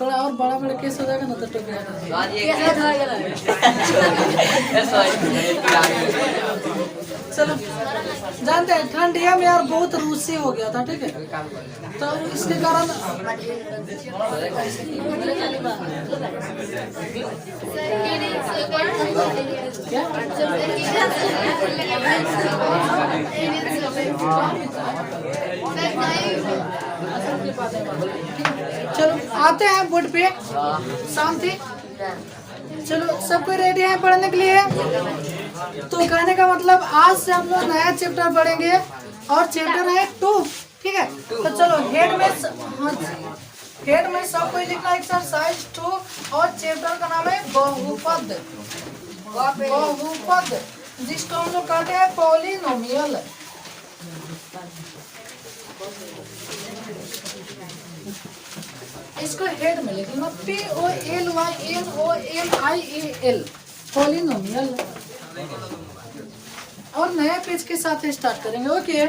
थोड़ा और बड़ा बड़ा केस हो जाएगा ना तो टोपिया चलो जानते हैं ठंडिया में यार बहुत रूसी हो गया था, ठीक है, तो इसके कारण चलो आते हैं बोर्ड पे शांति। चलो सब कोई रेडी है पढ़ने के लिए? तो कहने का मतलब आज से हम लोग नया चैप्टर पढ़ेंगे और चैप्टर है 2, ठीक है। तो चलो हेड में सब कोई लिखना एक्सरसाइज 2 और चैप्टर का नाम है बहुपद। बहुपद जिसको हम लोग कहते हैं पॉलिनोमियल। इसको हेड में लिख लेना POLYNOMIAL पॉलिनोमियल। और नया पेज के साथ स्टार्ट करेंगे, ओके।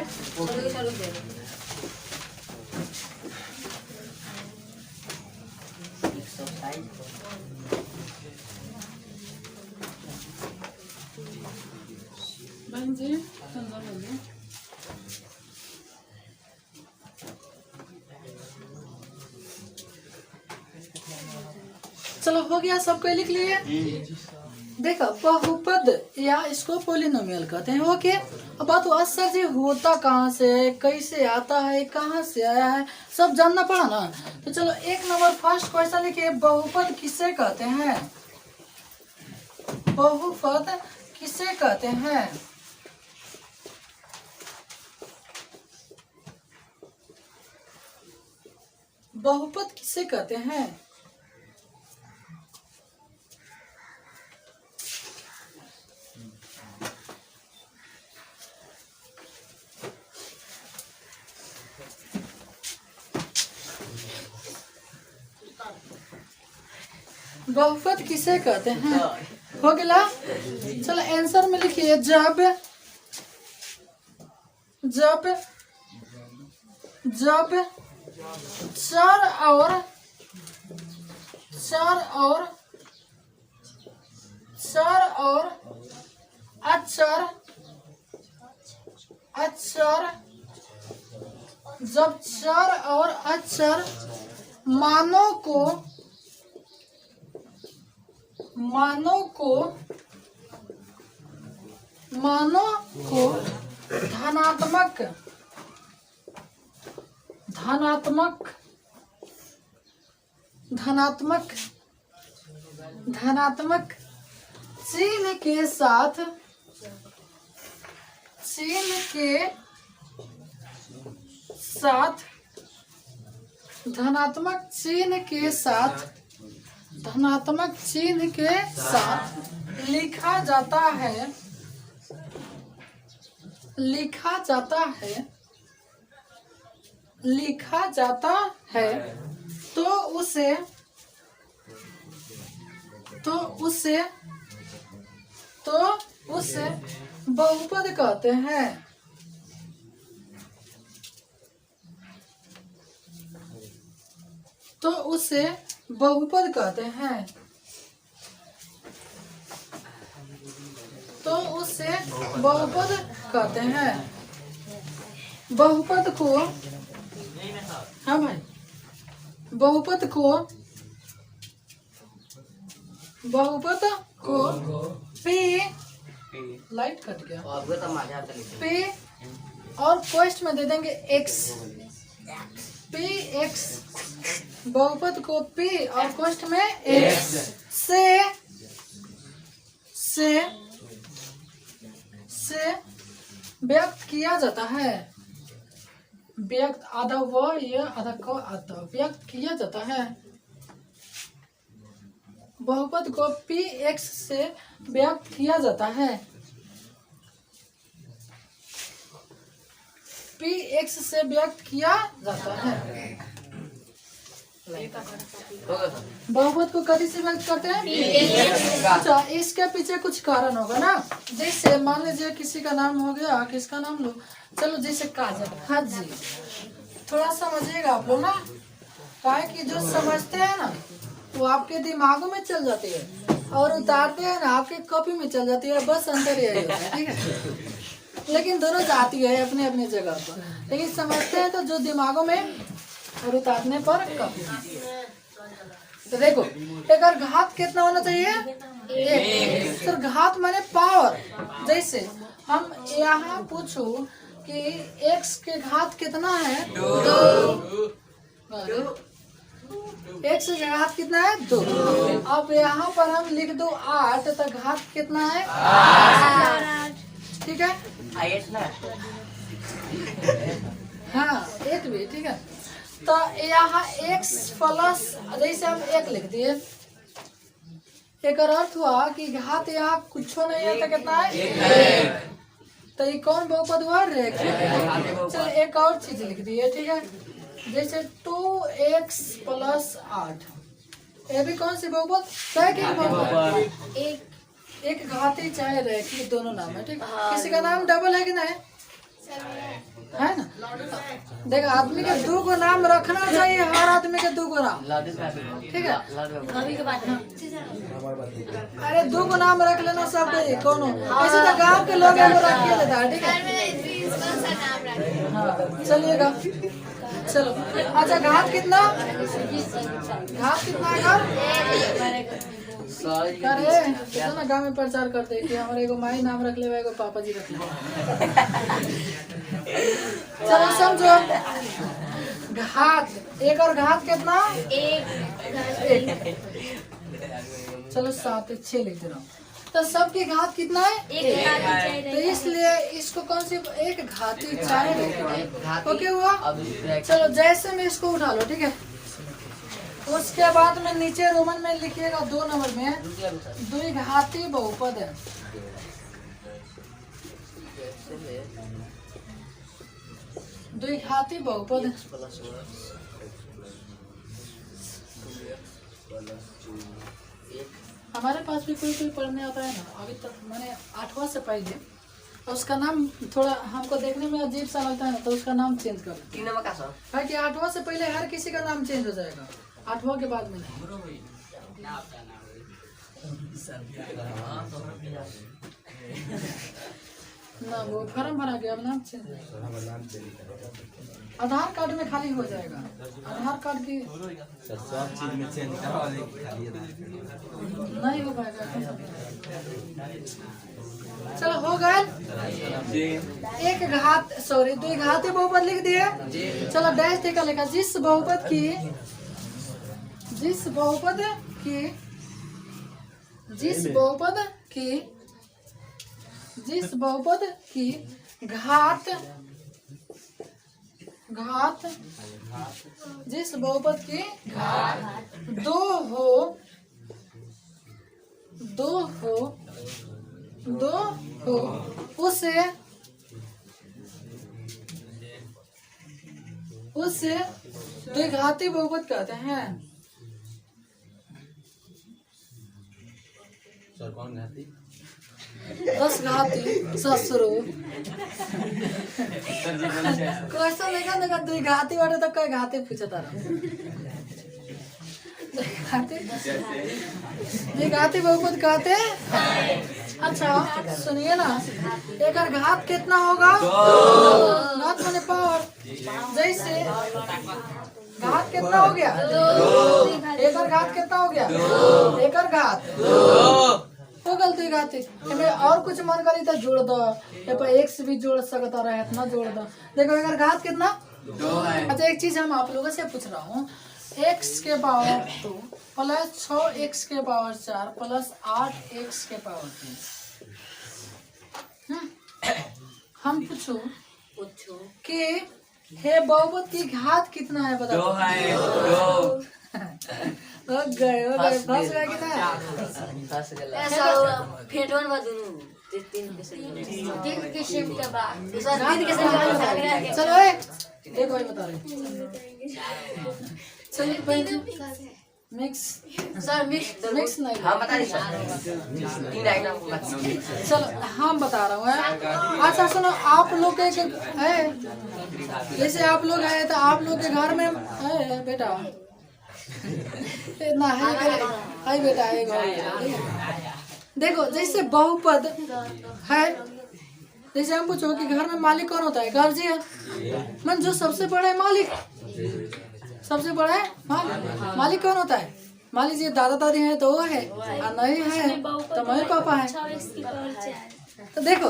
बहन जी चलो हो गया, सबको लिख लिए? देखो बहुपद या इसको पॉलिनोमियल कहते हैं, ओके। अब बात हुआ सर जी होता कहाँ से है, कैसे आता है, कहाँ से आया है, सब जानना पड़ा ना। तो चलो 1 नंबर फर्स्ट क्वेश्चन लिखिए, बहुपद किसे कहते हैं? बहुपद किसे कहते हैं? बहुपद किसे कहते हैं? बहुपद किसे कहते हैं? हो गया। चलो आंसर में लिखिए जब जब जब चार और अक्षर जब चार और अक्षर मानों को धनात्मक चिन्ह के साथ धनात्मक चिन्ह के साथ लिखा जाता है तो उसे बहुपद कहते हैं। बहुपद कहते हैं। बहुपद को, हाँ भाई, बहुपद को P लाइट कट गया, P और पोस्ट में दे देंगे X, PX। बहुपद को P और पोस्ट में X से व्यक्त किया जाता है। व्यक्त आधा व या आधा क आता, व्यक्त किया जाता है। बहुपद को PX से व्यक्त किया जाता है। PX से व्यक्त किया जाता है। बहुपद को कभी से व्यक्त करते हैं? अच्छा, इसके पीछे कुछ कारण होगा ना। जैसे मान लीजिए किसी का नाम हो गया, किसका नाम लो, चलो जैसे काजल, हाँ जी, थोड़ा समझिएगा आप लोग ना। काहे कि जो समझते हैं ना वो आपके दिमागों में चल जाती है और उतारते हैं ना आपके कॉपी में चल जाती है, बस अंतर यही होता है, ठीक है। लेकिन दोनों जाती है अपने अपने जगह पर, लेकिन समझते हैं तो जो दिमागों में और उतारने पर कॉपी। तो देखो एक और घात कितना होना चाहिए? एक। सर घात माने पावर। जैसे हम यहाँ पूछू कि x के घात कितना है? 2। x के घात कितना है? 2। अब यहाँ पर हम लिख दो 8, तो घात कितना है? 8। ठीक है, हाँ 8 भी ठीक है। तो यहाँ x प्लस जैसे हम 1 लिख दिए, एक अर्थ हुआ कि घात यहाँ कुछ नहीं है, तो कितना है? तो ये कौन बहुपद हुआ? रेखीय। चलो एक और चीज लिख दिए, ठीक है, जैसे 2x प्लस 8, ये भी कौन सी बहुपद? बहुपद एक घाती चाहे रेखीय दोनों नाम है, ठीक। किसी का नाम डबल है कि नहीं? है ना। देख आदमी के 2 को नाम रखना चाहिए, हर आदमी के 2 को नाम, ठीक है। अरे 2 को नाम रख लेना सब कौन हो, ऐसे तो गांव के लोग रख के लेता है, ठीक है। हाँ चलिएगा, चलो अच्छा घात कितना? घात कितना है? करे तो ना गाँव में प्रचार करते कि हमारे एगो माई नाम रख ले, एगो पापा जी रख ले। चलो समझो घात, एक और घात कितना? 1। चलो 7 6 लिख दे रहा हूँ। तो सबकी घात कितना है? 1। तो इसलिए इसको कौन सी एक घाती चाहे ओके हुआ। चलो जैसे में इसको उठा लो, ठीक है। उसके बाद में नीचे रोमन में लिखिएगा 2 नंबर में द्विघाती बहुपद है। द्विघाती बहुपद हमारे पास भी कोई पढ़ने आता है ना, अभी तक मैंने 8वां से पहले, और उसका नाम थोड़ा हमको देखने में अजीब सा लगता है ना, तो उसका नाम चेंज कर है कि 8वां से पहले हर किसी का नाम चेंज हो जाएगा, 8वां के बाद में नहीं। ना वो फॉर्म भरा गया, नाम चेंज, आधार कार्ड में खाली हो जाएगा, आधार कार्ड की सब चीज में चेंज नहीं हो पाएगा। चलो हो गए एक घात, सॉरी द्विघाती बहुपद लिख दिए। चलो डैश टीका लिखा, जिस बहुपद की घात जिस बहुपद की घात 2 हो उसे द्विघाती बहुपद कहते हैं। सर कौन घाती? 10 घाती ससुरो क्वेश्चन लेगा द्विघाती वाले तो कई घाती पूछे तारा द्विघाती बहुपद कहते। अच्छा सुनिए ना, एक घात कितना होगा? घात माने पावर। जैसे घात कितना हो गया? एक घात कितना हो गया? एक घात तो गलती घाती में और कुछ मन करी तो जोड़ दो, x भी जोड़ सकता रहे, इतना जोड़ दो। देखो अगर घात कितना? अच्छा एक चीज हम आप लोगों से पूछ रहा हूँ, x के पावर 2 प्लस 6x के पावर 4 प्लस 8x के पावर 3, हम पूछो कि हे बहुपद की घात कितना है? बता। 2 है। 2 हो गए फंस गए कि ना? फंस गए ऐसा फेटवन बदलू 3 के शिफ्ट के बाद 3 के शिफ्ट। चलो एक भाई बता रहे, चलिए पहले मिक्स सर, मिक्स नहीं हम बता चलो हम बता रहा हूँ। अच्छा सुनो, आप लोग के है, जैसे आप लोग है तो आप लोग के घर में है बेटा, ना है बेटा है देखो जैसे बहुपद है, जैसे हम पूछो कि घर में मालिक कौन होता है, गार्जियन, मन जो सबसे बड़ा है मालिक, सबसे बड़ा है मालिक। मालिक कौन होता है? मान लीजिए दादा दादी है तो वो है, और नहीं है तो मम्मी पापा है। तो देखो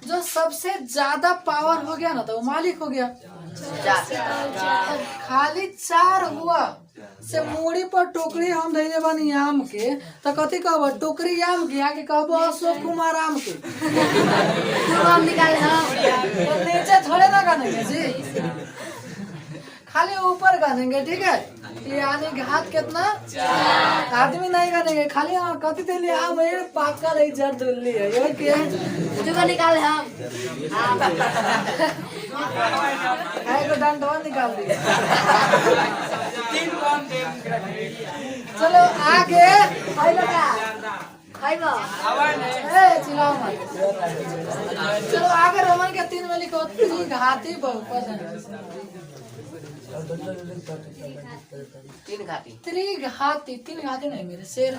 जो सबसे ज्यादा पावर हो गया ना तो वो मालिक हो गया। खाली 4 हुआ से मूड़ी पर टोकरी हम धैले बानी आम के, तो कथी कहब? टोकरी आम के आके कहब अशोक कुमार आम के। आम निकाले तो नीचे थोड़े ना गानेंगे जी, खाली ऊपर गानेंगे, ठीक है। यानी घात कितना आदमी नहीं गानेंगे, खाली कथी थे लिए आम है पाका रही जड़ दुल्ली है ये के जो निकाले हम है को डंडवा निकाल दिए। चलो आगे हाय लगा हाय बा ए चिल्लाओ मत। चलो आगे रोमन के 3 में लिखो त्रिघाती बहुपद। त्रिघाती, 3 घाती नहीं मेरे शेर,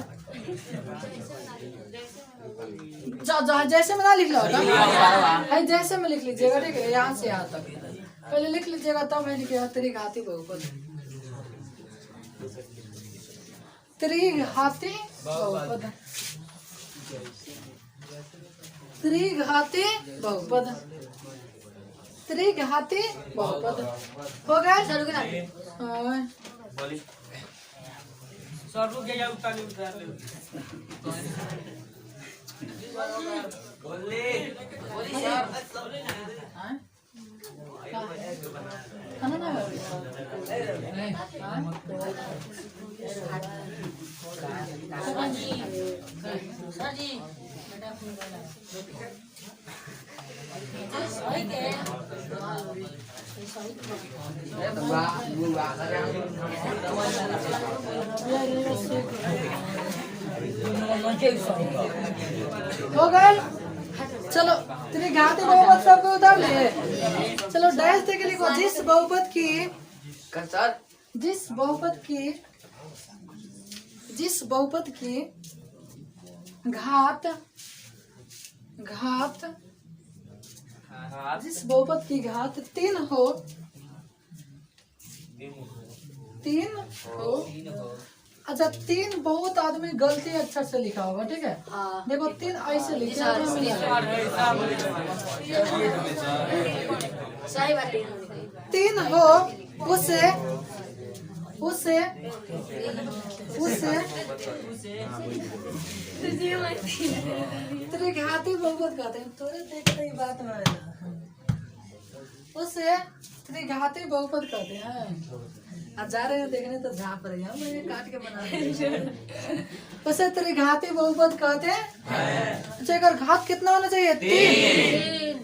जैसे में ना लिख लो है, जैसे में लिख लीजिएगा, ठीक है। यहाँ से यहाँ तक पहले लिख लीजिएगा तब मैं लिखिएगा त्रिघाती बहुपद। त्रिघाती बहुपद, त्रिघाती बहुपद, त्रिघाती बहुपद हो गया। हो गए। चलो त्रिघाती बहुपद सबको उतार लिए। चलो डैश देख लिखो जिस बहुपद की घात जिस बहुपद की घात 3 हो, 3 हो। अच्छा 3 बहुत आदमी गलती अक्षर से लिखा होगा, ठीक है। देखो 3 ऐसे लिखा है, 3 हो उसे त्रिघाती बहुपद कहते हैं। थोड़े देखते ही बात में उसे त्रिघाती बहुपद कहते हैं। आज जा रहे हैं देखने तो झाँप रहे हैं, मैं काट के बना रहे उसे त्रिघाती बहुपद कहते हैं। अच्छा अगर घात कितना होना चाहिए? 3।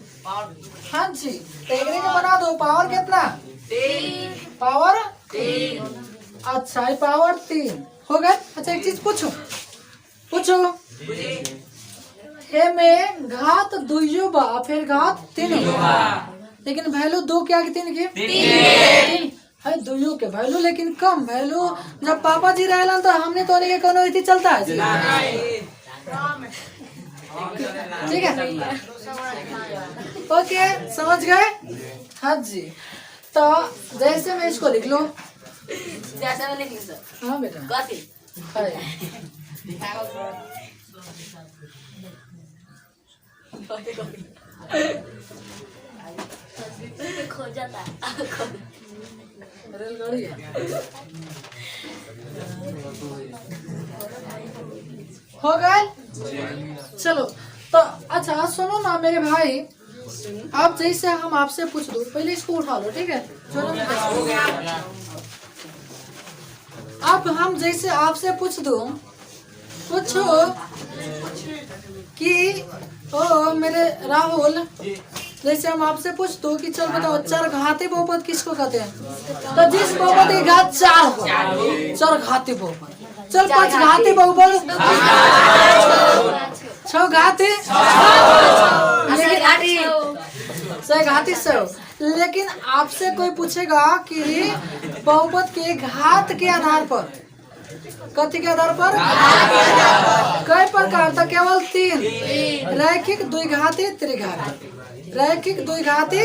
हाँ जी, टेगरी को बना दो। पावर कितना? 3। पावर 3। अच्छा पावर 3 हो गए। अच्छा एक चीज पूछो हे में घात 2 बा फिर घात 3 लेकिन वैल्यू 2 क्या की 3 की 3 है 2 के वैल्यू, लेकिन कम वैल्यू जब पापा जी रहलन तो हमने तो नहीं कोनो इति चलता है जी, ठीक है। ओके समझ गए? हाँ जी। तो जैसे मैं इसको लिख लो, जैसे मैं लिख ली सर। हाँ बेटा खो जाता रेलगाड़ी हो गए। चलो तो अच्छा सुनो ना मेरे भाई, आप जैसे हम आपसे पूछ दो, पहले इसको उठा लो, ठीक है। अब हम जैसे आपसे पूछो कि ओ मेरे राहुल, जैसे हम आपसे पूछ दो कि चल बताओ चरघाती बहुपद किसको कहते हैं? तो जिस बहुपद की घात 4 हो चरघाती बहुपद। चल 5 घाती बहुपद, 6 घाती, 6 घाती 100। लेकिन आपसे कोई पूछेगा कि बहुपद के घात के आधार पर, कथी के आधार पर, कई प्रकार था, केवल 3, रैखिक, द्विघाती, त्रिघाती। रैखिक, द्विघाती,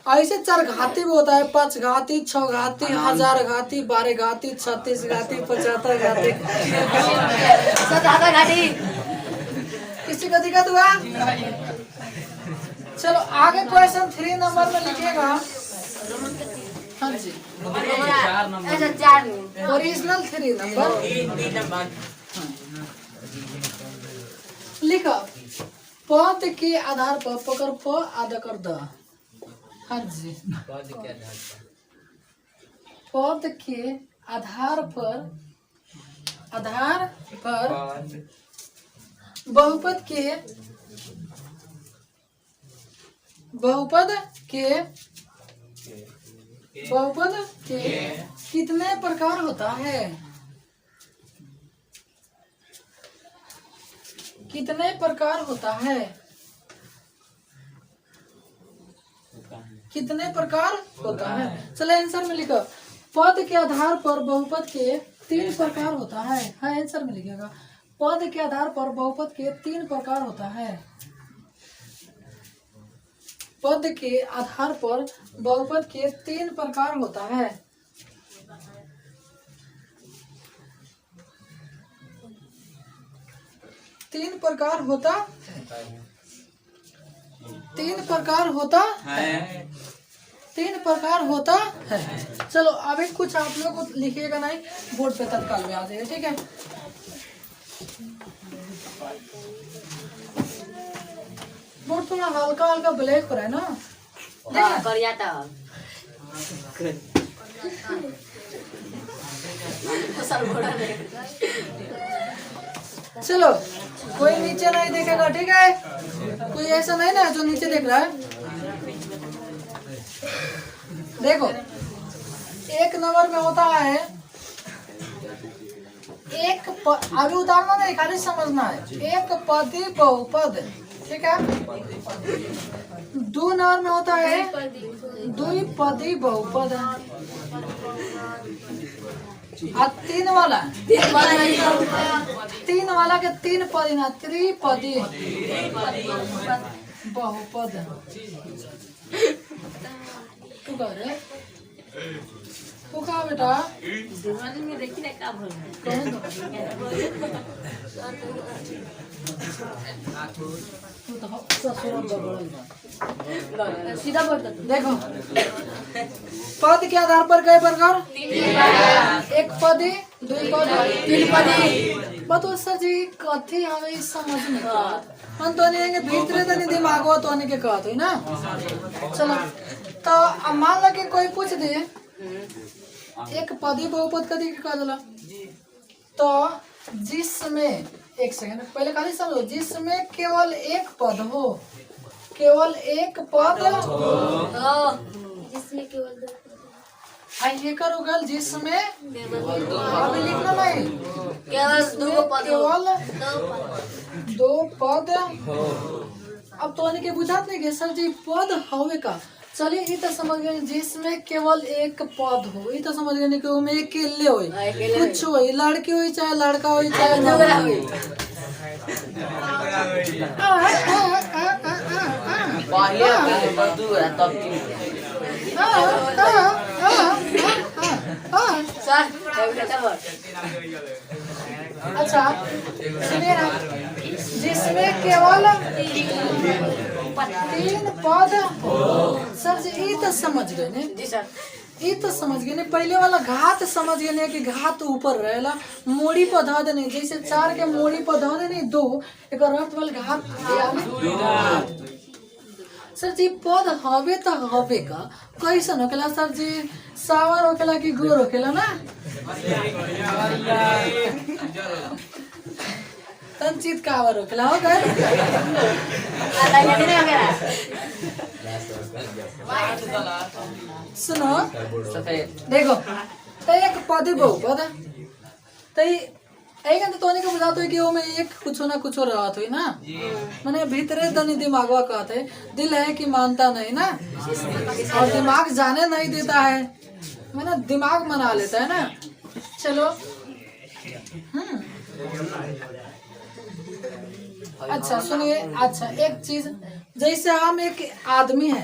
ऐसे 4 घाती भी होता है, 5 घाती, 6 घाती, 1000 घाती, 12 घाती, 36 घाती, 75 घाती, 77 घाटी। किसी का दिक्कत हुआ? चलो आगे क्वेश्चन 3 नंबर में लिखिएगा। हाँ जी, अच्छा 4 में ओरिजिनल 3 नंबर लिखो। पद के आधार पर पकड़ प आधा कर द। हाँ जी, पद के आधार पर बहुपद के कितने प्रकार होता है? कितने प्रकार होता है? कितने प्रकार होता है? चलो आंसर में लिखो। पद के आधार पर बहुपद के 3 प्रकार होता है। हाँ, आंसर में लिखिएगा। पद के आधार पर बहुपद के 3 प्रकार होता है। पद के आधार पर बहुपद के 3 प्रकार होता है। तीन प्रकार होता है। 3 प्रकार होता है। चलो अभी कुछ आप लोग को लिखिएगा नहीं, बोर्ड पे तत्काल में आ जाएगा, ठीक है। बोर्ड थोड़ा हल्का हल्का ब्लैक हो रहा है ना, कर जाता चलो कोई नीचे नहीं देखेगा, ठीक है। कोई ऐसा नहीं ना जो नीचे देख रहा है। देखो 1 नंबर में होता है आगे उतारना नहीं, खाली समझना है। एक पदी बहुपद, ठीक है। 2 नंबर में होता है द्विपदी बहुपद। और 3 वाला के 3 पदी ना, त्रिपदी बहुपद। तू कह रहे तू कहा बेटा? में देखी ना का भर सीधा बोल। देखो पद के आधार पर कई प्रकार? 1 पदी, 2 पदी, 3 पदी। बताओ सर जी कथी हमें समझ में हम तो नहीं भीतरे तो नहीं दिमाग हो तो नहीं के कहते ना। चलो तो अब मान लो कि कोई पूछ दे 1 पदी बहुपद कथी के कह दिला, तो जिसमें, एक सेकंड पहले खाली समझो, जिसमें केवल 1 पद हो, केवल 1 पद जिसमें केवल 2 ये करो गल, जिसमें अभी लिखना नहीं, केवल 2 पद। अब तो के बुझात नहीं के सर जी पद हवे का। चलिए ये तो समझ गए, जिसमें केवल 1 पद हो, ये तो समझ गए कि उसमें अकेले हो, कुछ हो, लड़की हो चाहे लड़का हो चाहे झगड़ा हो। अच्छा सुनिए ना, जिसमें केवल 3 पद। सर जी ये तो समझ गए ने, ये तो समझ गए ने। पहले वाला घात समझ गए ने कि घात ऊपर रहेला, मोड़ी पर धा देने, जैसे 4 के मोड़ी पर धा देने 2, एक अर्थ वाला घात। सर जी पद हवे तो हवे का कैसन होखेला सर जी? सावर होखेला कि गोर होखेला ना? तंचित कावर होखेला हो गए। सुनो देखो तो 1 पदी बहुपद, तो एक तो तोने को बुझाते हुई कि वो में एक कुछ ना कुछ रहत हुई ना मैंने भीतरे दनी दिमागवा कहते दिल है कि मानता नहीं ना और दिमाग जाने नहीं देता है मैंने दिमाग मना लेता है ना। चलो अच्छा सुनिए। अच्छा एक चीज जैसे हम एक आदमी है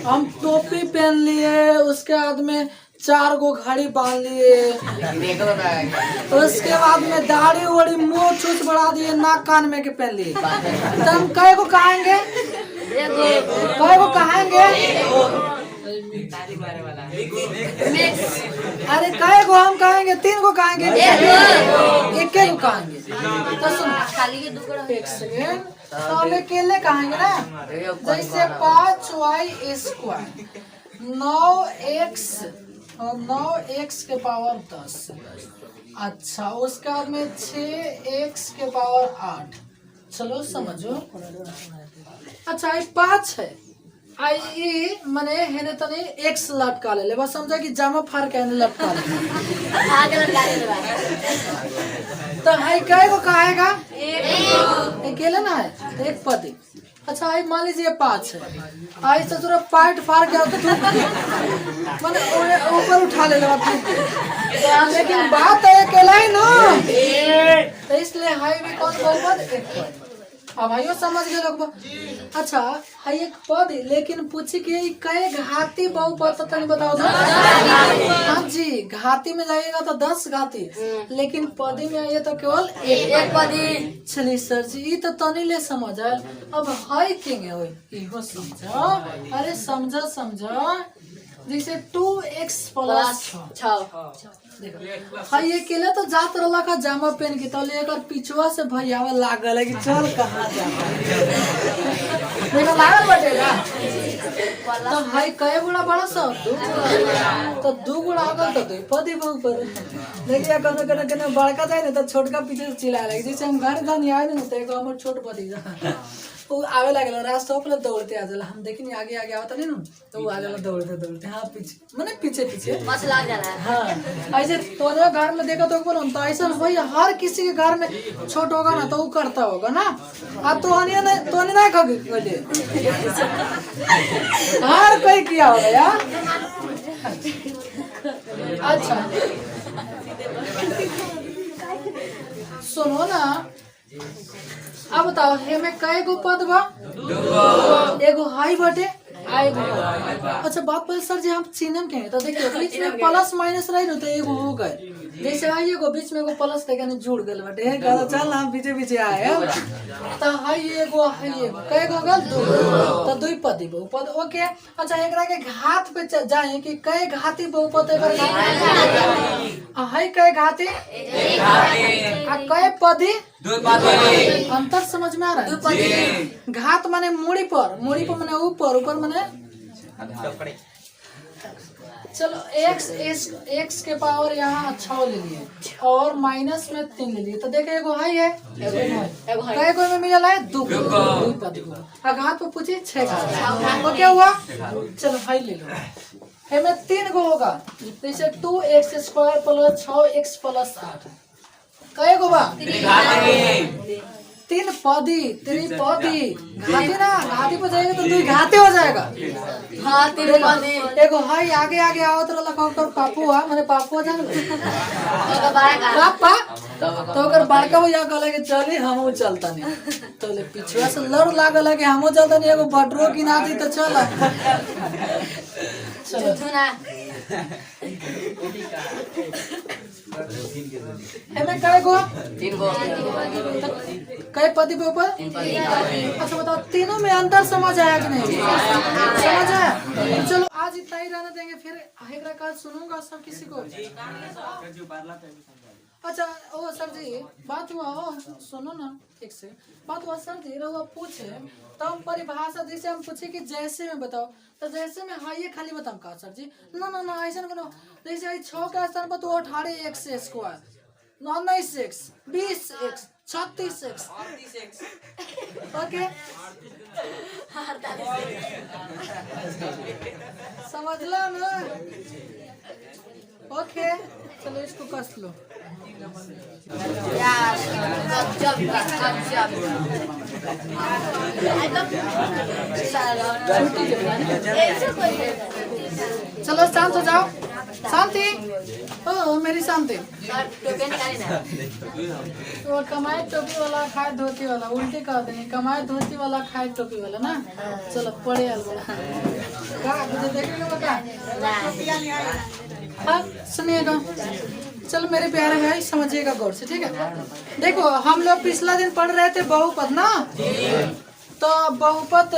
हम टोपी पहन लिए उसके बाद में 4 गो घड़ी बांध लिए उसके बाद में दाढ़ी वड़ी मुँह छूछ बढ़ा दिए नाक कान में के पहन लिए तो हम कई को कहेंगे अरे कई को हम कहेंगे 3 को कहेंगे एक को कहेंगे तो सुन एक सेकेंड तो हम अकेले कहेंगे ना जैसे 5y² 9x और 9x के पावर 10 अच्छा उसके बाद में 6x के पावर 8 चलो समझो। अच्छा ये 5 है आई मने हेने तने x लटका ले बस समझा कि जामा फाड़ के लटका ले तो हाई काय को कहेगा अकेले ना है एक पति। अच्छा आई मान लीजिए 5 है आई से थोड़ा पार्ट फाड़ के मैंने ऊपर उठा ले लेकिन बात है अकेला ही ना तो इसलिए हाई में कौन बहुपद अब भाइयों समझ गए लोग। अच्छा हाई एक पद लेकिन पूछी कि कई घाती बहुपद तो तनी बताओ तो हाँ जी घाती में जाइएगा तो 10 घाती लेकिन पदी में आइए तो केवल एक पदी। चलिए सर जी ये तो तनी ले समझ आए अब हाई किंग है इहो समझो अरे समझो जैसे 2x + 6 हाई ये केले तो जात रहा का जामा पहन के तो लेकर पिछुआ से भैयावा लागल है कि चल कहाँ जामा देखो लागल बटेगा तो हाई कई गुणा बड़ा सब 2 गुणा तो 2 गुणा आगल तो 2 पदी बहुपद देखिए कने बड़का जाए ना तो छोटका पीछे से चिल्लाए लगे जैसे हम घर जाने आए ना तो एगो हमर छोट पदी वो आवे लागल रास्ता पर दौड़ते आ जाला हम देखनी आगे आवता नहीं ना तो वो आ जाला दौड़ते हाँ पीछे माने पीछे मस्त लग जा रहा है। हाँ ऐसे तोरे घर में देखा तो बोलो तो ऐसा भाई हर किसी के घर में छोट होगा ना तो वो करता होगा ना अब तो नहीं खगे हर कोई किया होगा यार। अच्छा सुनो ना अब बताओ हे में कई गो पद बा एगो हाई बटे अच्छा बात पर सर जी हम चिन्हम के तो देखिए बीच में प्लस माइनस रही ना तो एगो हो गए जैसे हाई एगो बीच में एगो प्लस थे कने जुड़ गए बटे हे गलत चल हम पीछे आए तो हाई एगो कई गो गल 2 तो 2 पद बहुपद ओके। अच्छा एकरा के घात पे जाए कि कई घाती बहुपद एकर हाई कई घाती आ कई पदी 2 पदी अंतर समझ में आ रहा है। घात माने मूड़ी पर माने ऊपर माने चलो x के पावर यहाँ 6 ले लिए और माइनस में 3 ले लिए तो देखे एगो हाई है कई गो में मिला है 2 पद घात पे पूछिए 6 घात वो क्या हुआ चलो हाई ले लो है में 3 गो होगा जैसे 2x² + 6x + 8 कई गो बा 3 पदी घाती ना घाती पे जाएगा तो 2 घाते हो जाएगा। हाँ 3 पदी एगो हाई आगे आवत रहला कर पापू है माने पापू जान पापा तो अगर बड़का भैया कहले कि चली हमहू चलता नहीं तो ले पिछवा से लड़ लागल है कि हमहू चलता नहीं एगो बटरो गिना दी तो चल सुना हमें कई गो 3 गो कई पति पे ऊपर अच्छा बताओ तीनों में अंतर समझ आया कि नहीं समझ आया। चलो आज इतना ही रहने देंगे फिर आगे कल सुनूंगा सब किसी को। अच्छा ओ सर जी बात हुआ हो सुनो ना ठीक से बात हुआ सर जी रहुआ पूछे तो हम परिभाषा जैसे हम पूछे कि जैसे में बताओ तो जैसे में हाँ ये खाली बताओ का सर जी ना ऐसा करो जैसे 6 के स्थान पर तो 18x² 19x 20x 36x okay समझ लो ना ओके चलो इसको कस लो। चलो शांत हो जाओ। शांति। ओ मेरी शांति। तो कमाए टोपी वाला खाए धोती वाला, उल्टी कह देंगे। कमाए धोती वाला खाए टोपी वाला ना। चलो पढ़े मुझे देखेगा क्या? हाँ सुनिएगा। चलो मेरे प्यारे भाई समझिएगा गौर से, ठीक है। देखो हम लोग पिछला दिन पढ़ रहे थे बहुपद ना, तो बहुपद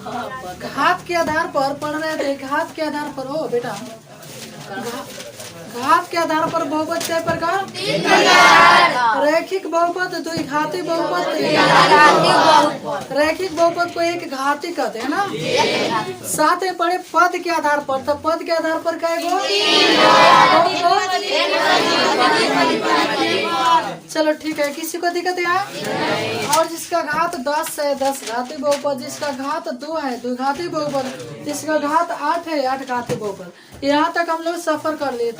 घात के आधार पर पढ़ रहे थे। घात के आधार पर हो बेटा, घात के आधार पर बहुपद कई प्रकार? रैखिक बहुपद, द्विघाती बहुपद, रैखिक बहुपद को एक घाती कहते हैं ना। साथ में पढ़े पद के आधार पर, तो पद के आधार पर कई गो? चलो ठीक है, किसी को दिक्कत है? और जिसका घात 10 है 10 घाती बहुपद, जिसका घात 2 है 2 घाती बहुपद, जिसका घात 8 है 8 घाती बहुपद। यहाँ तक हम लोग सफर कर लिए।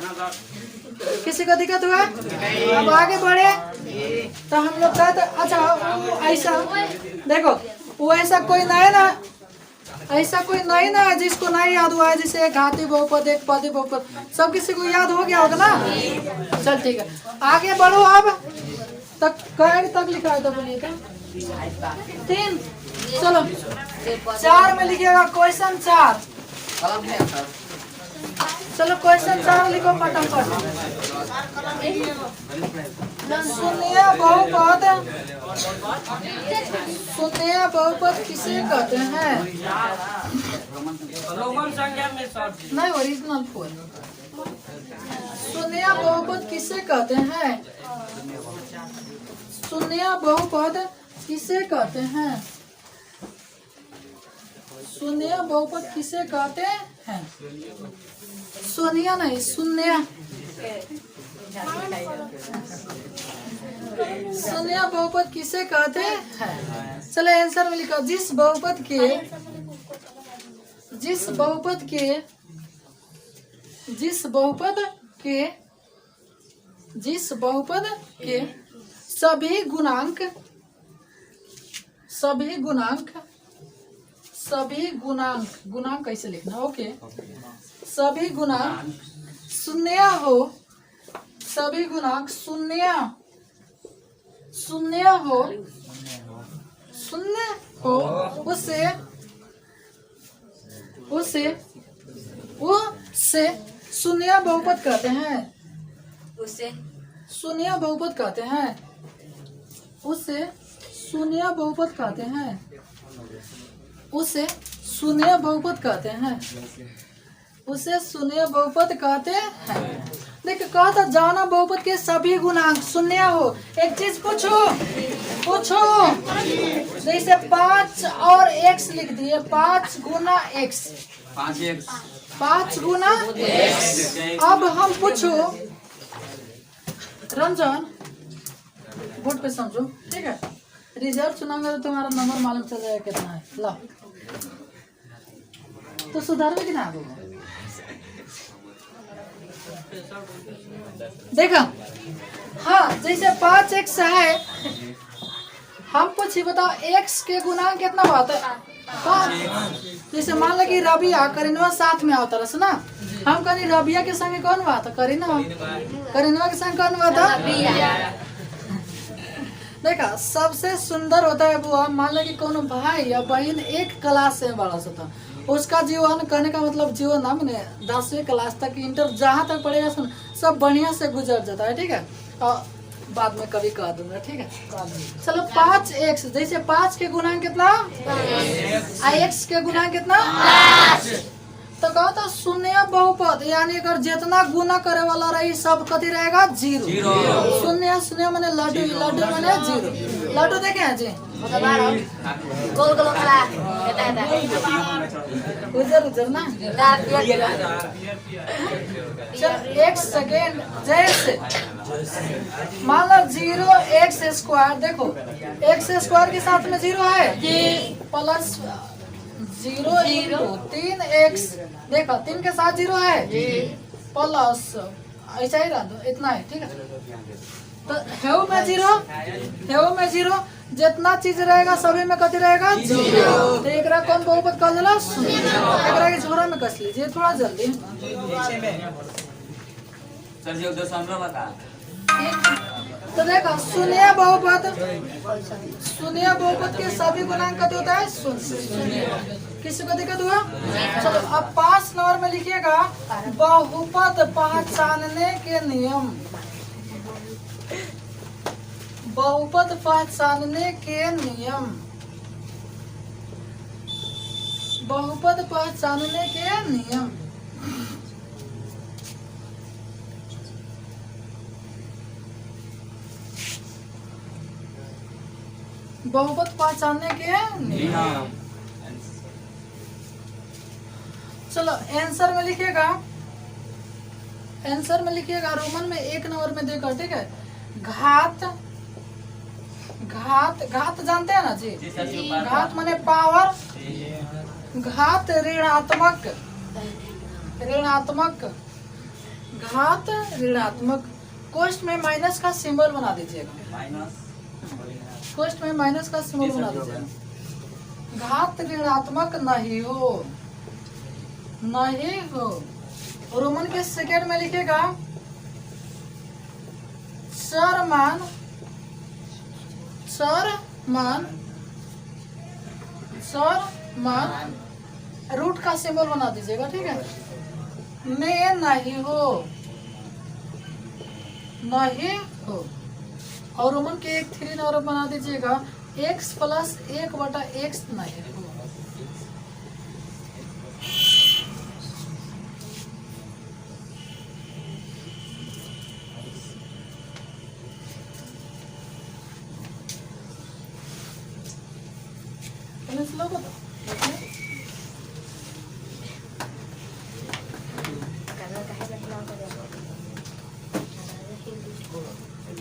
किसी को दिक्कत हुआ? अब आगे बढ़े तो हम लोग कहते अच्छा ऐसा देखो, वो ऐसा कोई नहीं ना, ऐसा कोई नहीं ना है जिसको नहीं याद हुआ है। जैसे एक घाती बहुपद एक पदी बहुपद, सब किसी को याद हो गया होगा ना। चल ठीक है, आगे बढ़ो। अब तक कई तक लिखा है तो बोलिए तो 3। चलो 4 में लिखिएगा क्वेश्चन 4। चलो क्वेश्चन 4 लिखो फटाफट। शून्य बहुपद, शून्य बहुपद किसे कहते हैं? नहीं ओरिजिनल फुल। शून्य बहुपद किसे कहते हैं? शून्य बहुपद किसे कहते हैं? शून्य बहुपद किसे कहते हैं? शून्य नहीं शून्य। शून्य बहुपद किसे कहते हैं? चलो आंसर में लिखो। जिस बहुपद के सभी गुणांक गुणांक कैसे लिखना? ओके, सभी गुणांक शून्य हो, सभी गुणांक शून्य हो, उसे शून्य बहुपद कहते हैं। उसे शून्य बहुपद कहते हैं। उसे शून्य बहुपद कहते हैं। उसे शून्य बहुपद कहते हैं। उसे शून्य बहुपद कहते हैं। देखिए कहा था जाना बहुपद के सभी गुणांक शून्य हो। एक चीज पूछो जैसे 5 और x लिख दिए, 5 गुना x, 5 गुना x। अब हम पूछो रंजन, बोर्ड पे समझो, ठीक है। रिजल्ट सुनाऊंगा तो तुम्हारा नंबर मालूम चल जाएगा कितना है। ला तो सुधार में कितना आगे देखा। हाँ जैसे 5x है, हम कुछ ही बताओ x के गुणांक कितना होता है? 5। जैसे मान लो कि रबिया करीनवा साथ में होता रहा ना, हम कहीं रबिया के संग कौन बात है? करीनवा के संग कौन बात है? देखा सबसे सुंदर होता है बुआ, मान लो कि कोनो भाई या बहन एक क्लास से बड़ा होता, उसका जीवन कहने का मतलब जीवन ना मैंने 10वीं क्लास तक इंटर जहाँ तक पढ़ेगा सुन सब बढ़िया से गुजर जाता है, ठीक है। और बाद में कभी कह दूंगा, ठीक है। चलो 5x, जैसे 5 के गुणांक कितना? x के गुणांक कितना? तो कहो तो शून्य बहुपद, यानी अगर जितना गुना करे वाला रही सब कथी रहेगा? 0। शून्य शून्य मैंने लड्डू, लड्डू मैंने 0। लड्डू देखे हैं जी? गोल गोल वाला उधर ना। चल 1 सेकेंड, जैसे मान लो 0x², देखो x² के साथ में 0 है प्लस 0 3x, देखो 3 के साथ 0 है प्लस ऐसा ही रह दो, इतना है ठीक है। तो हेउ में जीरो जितना चीज रहेगा सभी में कथी रहेगा जीरो। तो एकरा कौन बहुपद कहल जाला शून्य। एकरा के झोरा में कस लीजिए थोड़ा जल्दी। सर जी उधर सामने बता। तो देखो शून्य बहुपद के सभी गुणांक कथी होता है शून्य। किसी को दिक्कत हुआ? चलो अब 5 नंबर में लिखिएगा बहुपद पहचानने के नियम। बहुपद पहचानने के नियम। बहुपद पहचानने के नियम। बहुपद पहचानने के नियम। चलो आंसर में लिखिएगा, रोमन में 1 नंबर में देखो ठीक है। घात जानते हैं ना जी? घात माने पावर। घात ऋणात्मक। घात ऋणात्मक। कोष्ठ में माइनस का सिंबल बना दीजिएगा। कोष्ठ में माइनस का सिंबल बना दीजिएगा। घात ऋणात्मक नहीं हो। रोमन के सेकेंड में लिखेगा चर मान रूट का सिंबल बना दीजिएगा ठीक है। में नहीं हो। और रोमन के 3 नंबर बना दीजिएगा x + 1/x नहीं हो।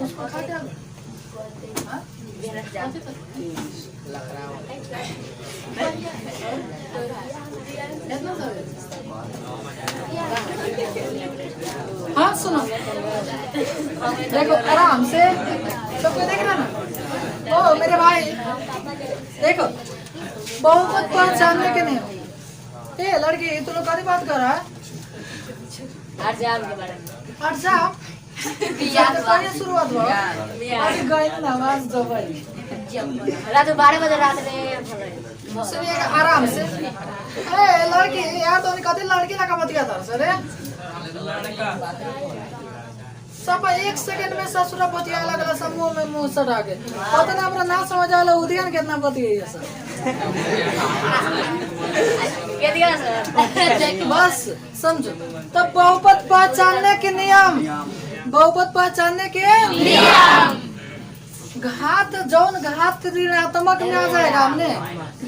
उसको खा क्या? हाँ सुनो देखो आराम से सब कोई देख रहा ना। ओ मेरे भाई देखो बहुपद पहचानने के नहीं। ए लड़की तू लोग कभी बात कर रहा है? एग्जाम शुरुआत हुआ अभी गए ना आवाज दबाई रात 12 बजे रात में सुनिएगा आराम से। ए लड़की यार तो कभी लड़की ना का बतिया था सर सब 1 सेकंड में ससुरा बतिया लगला समूह में मुंह सटा के पता ना हमरा ना समझ आला उदियन कितना बतिया सर। बस समझो तब बहुपद पहचानने के नियम। बहुपद पहचानने के नियम। घात जौन घात ऋणात्मक में आ जाएगा हमने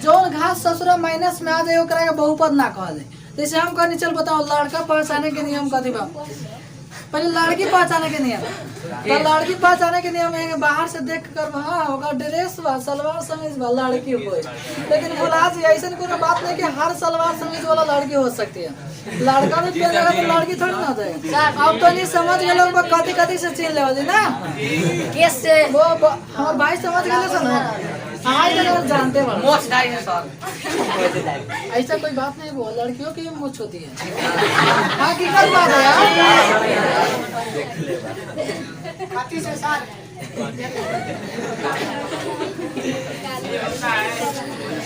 जौन घात ससुरा माइनस में आ जाए ओकरा के बहुपद ना कहले। जैसे हम कहनी चल बताओ लड़का पहचाने के नियम कथी बा? पहले लड़की पहचाने के नियम। तो लड़की पहचाने के नियम है बाहर से देख कर हाँ होगा ड्रेस बा सलवार समीज बा लड़की हो। लेकिन बोला जी ऐसा कोई बात नहीं कि हर सलवार समीज वाला लड़की हो सकती है। लड़का भी पहनेगा तो लड़की थोड़ी ना हो जाएगी। अब तो नहीं समझ गए लोग कथी से चीन ले ना केस से वो हमारे भाई समझ गए ना। हाँ जानते ऐसा कोई बात नहीं वो लड़कियों की मुछ होती है। हकीकत बात है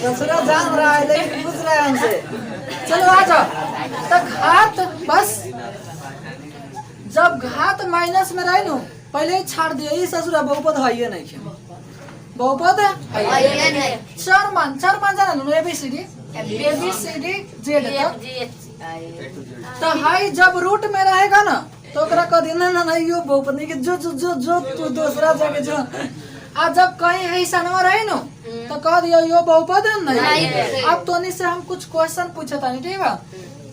ससुरा जान रहा है लेकिन पूछ रहा है हमसे। चलो आ जाओ तो घात बस जब घात माइनस में रहे नु पहले ही छाड़ दिया ये ससुरा बहुपद है नहीं है। बहुपद चार मान जाना नु ABCD Z तो हाई जब रूट में रहेगा ना तो ओकरा कह देना ना यो बहुपद नहीं कि जो जो जो जो तू दूसरा जगह जो आ जब कहीं है सनवा रहे नो तो कह दियो यो बहुपद नहीं। अब तो नहीं से हम कुछ क्वेश्चन पूछे था नहीं ठीक है।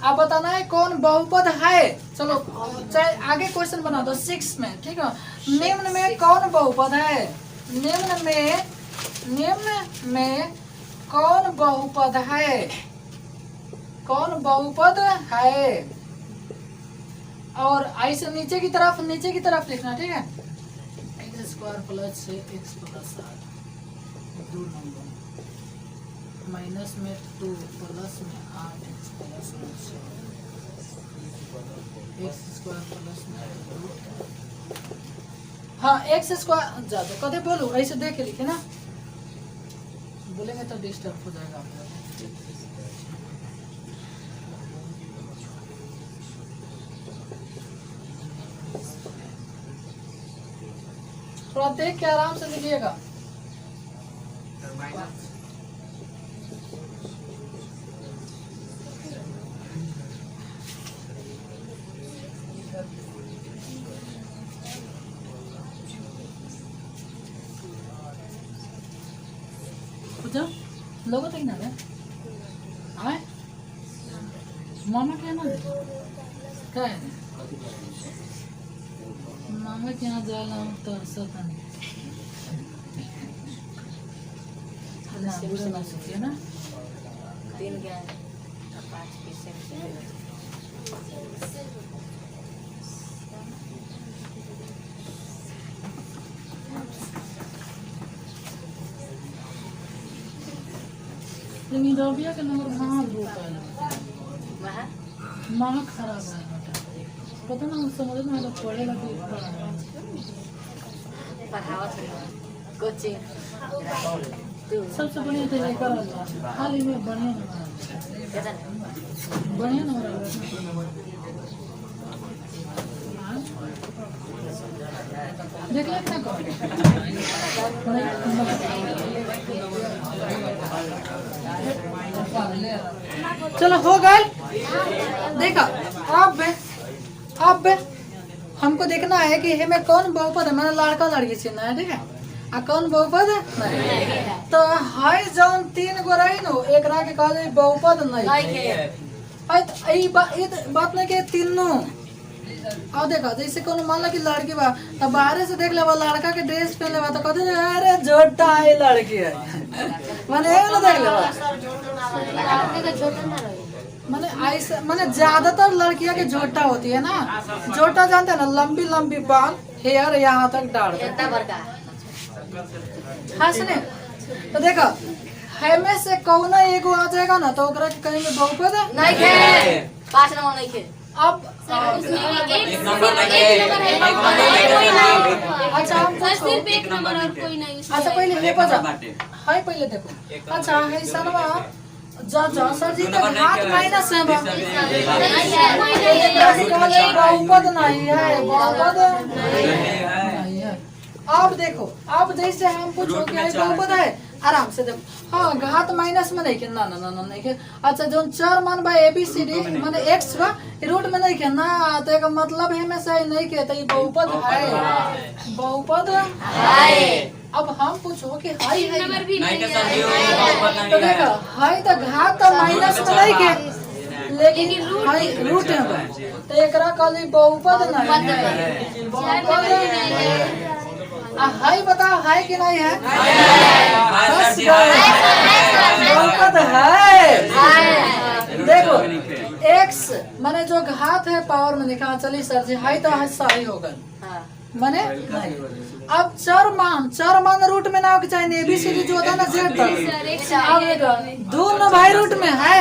आप बताना है कौन बहुपद है। चलो चाहे आगे क्वेश्चन बना दो 6 में ठीक है। निम्न में कौन बहुपद है? निम्न में कौन बहुपद है? कौन बहुपद है? और आई से नीचे की तरफ लिखना, ठीक है। X square plus 6x plus 8 2 number minus में 2 प्लस में 8x plus 9 x square plus में 2। हाँ एक्स स्क्वायर ज्यादा कदे बोलू ऐसे देख के लिखे ना, बोलेंगे तो डिस्टर्ब हो जाएगा आप लोग। थोड़ा देख के आराम से लिखिएगा। लोगों तक ना आए मामा क्या ना क्या है मामा के यहाँ जाला तो सता नहीं बुरा ना सोचिए ना। 3 गया 5 पीस लेकिन रबिया के नंबर कहाँ रोका है माँ खराब है पता ना समझ में आया पढ़े लगे पढ़ावत कोचिंग सबसे बढ़िया तो लेकर हाल ही में बढ़िया नंबर देख ले क्या चलो हो गए। देखा अब हमको देखना है कि हमें कौन बहुपद है, मैंने लड़का लड़की चुनना है, ठीक है। आ कौन बहुपद नहीं तो हाय जौन 3 गो रही नो एक के कहा बहुपद नहीं बात नहीं के तीनों। और देखा जैसे कोनो मान लो कि लड़की बा तब बाहर से देख ले लड़का के ड्रेस पहन ले तो कहते अरे जोटा है लड़की है माने ना देख ले माने ऐसे माने ज्यादातर लड़कियां के जोटा होती है ना। जोटा जानते हैं ना, लंबी लंबी बाल हेयर यहाँ तक डाल हाँ सुने तो देखो हमें से कौन एगो आ जाएगा ना तो कहेंगे बहुपद नहीं है 5 नंबर नहीं है। अब अच्छा हम सिर्फ एक नंबर और कोई नहीं। अच्छा पहले ये पता हाय पहले देखो अच्छा है सनवा जा सर जी का हाथ माइनस है बहुपद नहीं है बहुपद नहीं है। अब देखो अब जैसे हम पूछो कि बहुपद है आराम से देखो हाँ घात माइनस में नहीं के ना ना ना नहीं के। अच्छा जो 4 मान बा ABCD माने x बा रूट में नहीं के ना तो एक मतलब है में से नहीं के तो ये बहुपद है बहुपद है। अब हम पूछो कि हाई है नंबर भी नहीं तो देखो हाई तो घात तो माइनस में नहीं के लेकिन हाई रूट है तो एकरा कल बहुपद नहीं है बहुपद है। हाई बताओ हाई कि नहीं है बहुपद है। देखो x माने जो घात है पावर में लिखा चलिए सर जी हाई तो सही होगा माने नहीं। अब 4 मान रूट में ना हो चाहिए ABCD जो होता है ना Z तक अब दोनों भाई रूट में है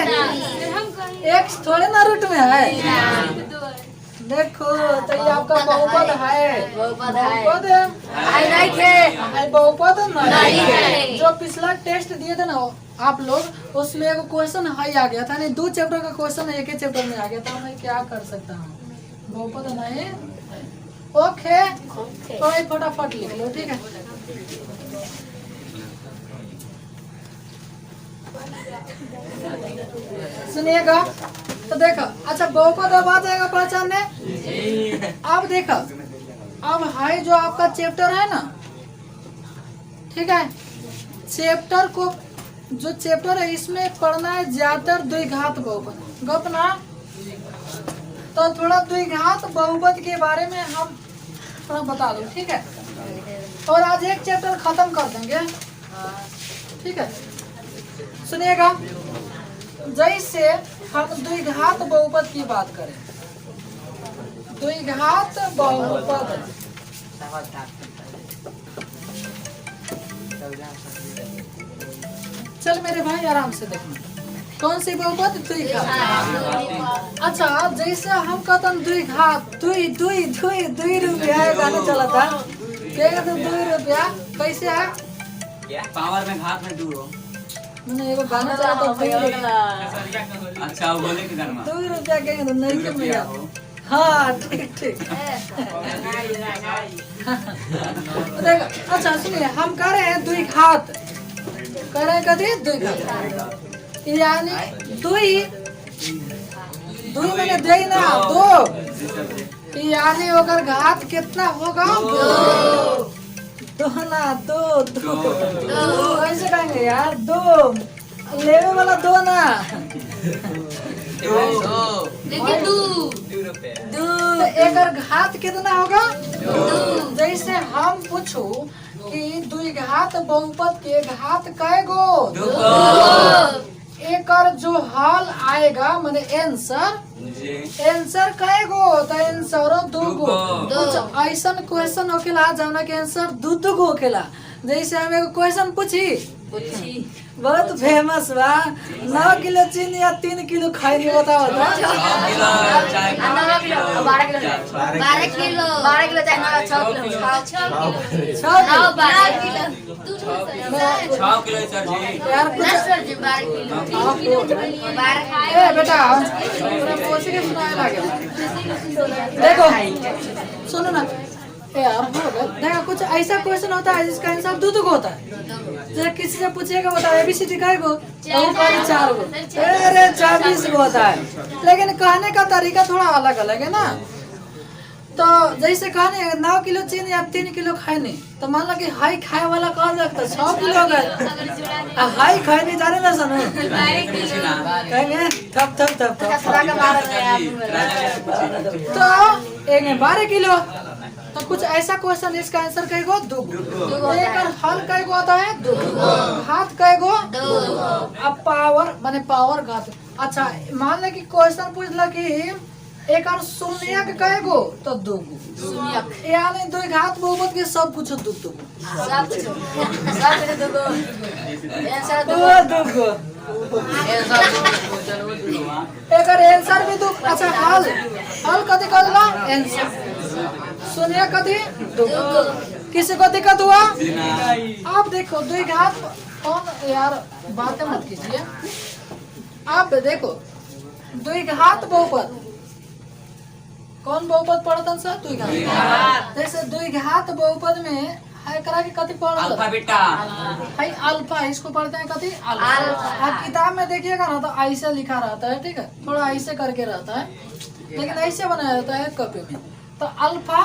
x थोड़े ना रूट में है। देखो तो ये आपका बहुपद है बहुपद है बहुपद नहीं है। जो पिछला टेस्ट दिए थे ना आप लोग उसमें एक क्वेश्चन हाई आ गया था, नहीं 2 चैप्टर का क्वेश्चन एक ही चैप्टर में आ गया था। मैं क्या कर सकता हूँ बहुपद नहीं ओके तो फटाफट लिख लो ठीक है। सुनिएगा तो देखो अच्छा बहुपद अब आ जाएगा पहचानने। अब देखो अब हाई जो आपका चैप्टर है ना ठीक है चैप्टर को जो चैप्टर है इसमें पढ़ना है ज्यादातर द्विघात बहुपद गप ना। तो थोड़ा द्विघात बहुपद के बारे में हम थोड़ा बता दो ठीक है और आज एक चैप्टर खत्म कर देंगे ठीक है। सुनिएगा जैसे हम द्विघात बहुपद की बात करें द्विघात बहुपद। चल मेरे भाई आराम से देखना, कौन सी बहुपद? द्विघात। अच्छा, जैसे हम कहते हैं द्विघात, दुई दुई दुई 2 रुपया गाना चला था, क्या कहते हैं 2 रुपया कैसे है? पावर में घात में 2 हो। मैंने एगो गाना चला था अच्छा वो बोले कि धर्मा 2 रुपया के नहीं के मिला। हो। हाँ ठीक ठीक। देखो अच्छा सुनिए, हम कह रहे हैं द्विघात, कह रहे हैं कथी? द्विघात यानी दुई दुई मैंने दे ना 2 यानी अगर घात कितना होगा? 2 ना 2 कैसे कहेंगे यार? 2 लेवे वाला 2 ना देखिए 2 तो एकर घात कितना होगा? 2। जैसे हम पूछू कि द्विघात बहुपद के घात कै गो? 2 एकर जो हल आएगा माने आंसर कै गो? तो आंसर 2 गो। कुछ ऐसा क्वेश्चन होखेला जौना के आंसर 2 गो होखेला। जैसे हम एगो क्वेश्चन पूछी बहुत फेमस बा, 9 किलो चीनी या 3 किलो खैनी बताओ तो? 12 किलो 12 किलो 12 किलो चाहे 6 किलो 6 किलो 6 किलो सर जी यार कुछ 12 किलो ए बेटा पूरा पोसे के सुनाए लगे। देखो सुनो ना यार, हो गया। देखो कुछ ऐसा क्वेश्चन होता है जिसका आंसर 2 गो होता है। जब किसी से पूछेगा बताओ ABCD कै गो? 4 गो। अरे 24 गो होता है, लेकिन कहने का तरीका थोड़ा अलग अलग है ना। तो जैसे कहने 9 किलो चीनी या 3 किलो खैनी, तो मान लो कि हाई खाए वाला कह सकता 6 किलो हो गए, हाई खैनी जाने ना सुनो कहेंगे थप थप थप थप। तो एक 12 किलो, तो कुछ ऐसा क्वेश्चन इसका आंसर कै गो? 2 गो। एक हल कै गो आता है? 2 गो। घात कै गो? 2 गो। अब पावर माने पावर घात। अच्छा मान ले कि क्वेश्चन पूछला कि एक शून्यक कै गो? तो 2 गो। यानी द्विघात बहुपद के सब कुछ 2 गो। एकर आंसर भी 2। अच्छा हल कथी कहला? आंसर शून्य कथी? 2 गो। किसी को दिक्कत हुआ? आप देखो द्विघात कौन यार बातें मत कीजिए। आप देखो द्विघात बहुपद कौन बहुपद पढ़ता सर? द्विघात। जैसे द्विघात बहुपद में है करा के कथी पढ़ता? अल्फा बीटा है अल्फा, इसको पढ़ते हैं कथी? अल्फा। आप किताब में देखिएगा ना तो ऐसे लिखा रहता है, ठीक है, थोड़ा ऐसे करके रहता है, लेकिन ऐसे बनाया रहता है कॉपी में। तो अल्फा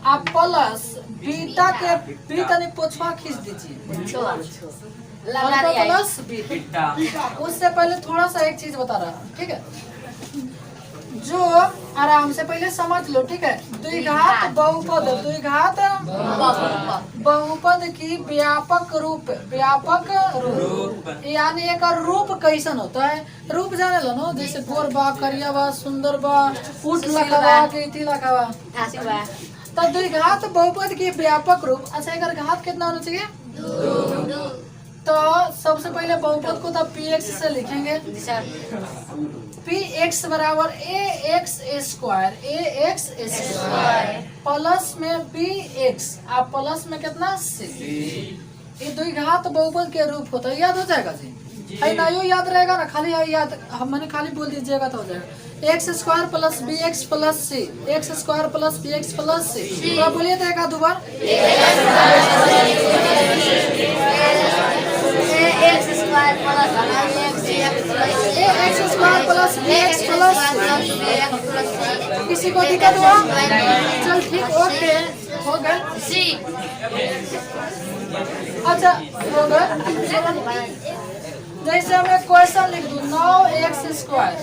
आप प्लस बीटा के बी तनी पोछवा खींच दीजिए, अल्फा प्लस बीटा। उससे पहले थोड़ा सा एक चीज बता रहा हूँ, ठीक है, जो आराम से पहले समझ लो, ठीक है। द्विघात बहुपद, द्विघात बहुपद की व्यापक रूप यानी एक रूप कैसन होता है? रूप जाने लो ना, जैसे गोर बा, करिया बा, सुंदर बा, ऊट लखा बा, केती लखा बा। तो द्विघात बहुपद की व्यापक रूप। अच्छा एक घात कितना होना चाहिए? 2। तो सबसे पहले बहुपद को तो px से लिखेंगे, px बराबर ax स्क्वायर प्लस में bx, आप प्लस में कितना c। ये द्विघात बहुपद के रूप होता है, याद हो जाएगा जी? है ना, यो याद रहेगा ना, खाली याद मैंने खाली बोल दीजिएगा तो हो जाएगा। X square plus b x plus c, x square plus b x plus c. तो बोलिए तो एक आध बार x square plus b x plus c. किसी को दिक्कत हुआ? चल ठीक, ओके हो गया। अच्छा हो गया। जैसे हमें क्वेश्चन लिख दूं 9x square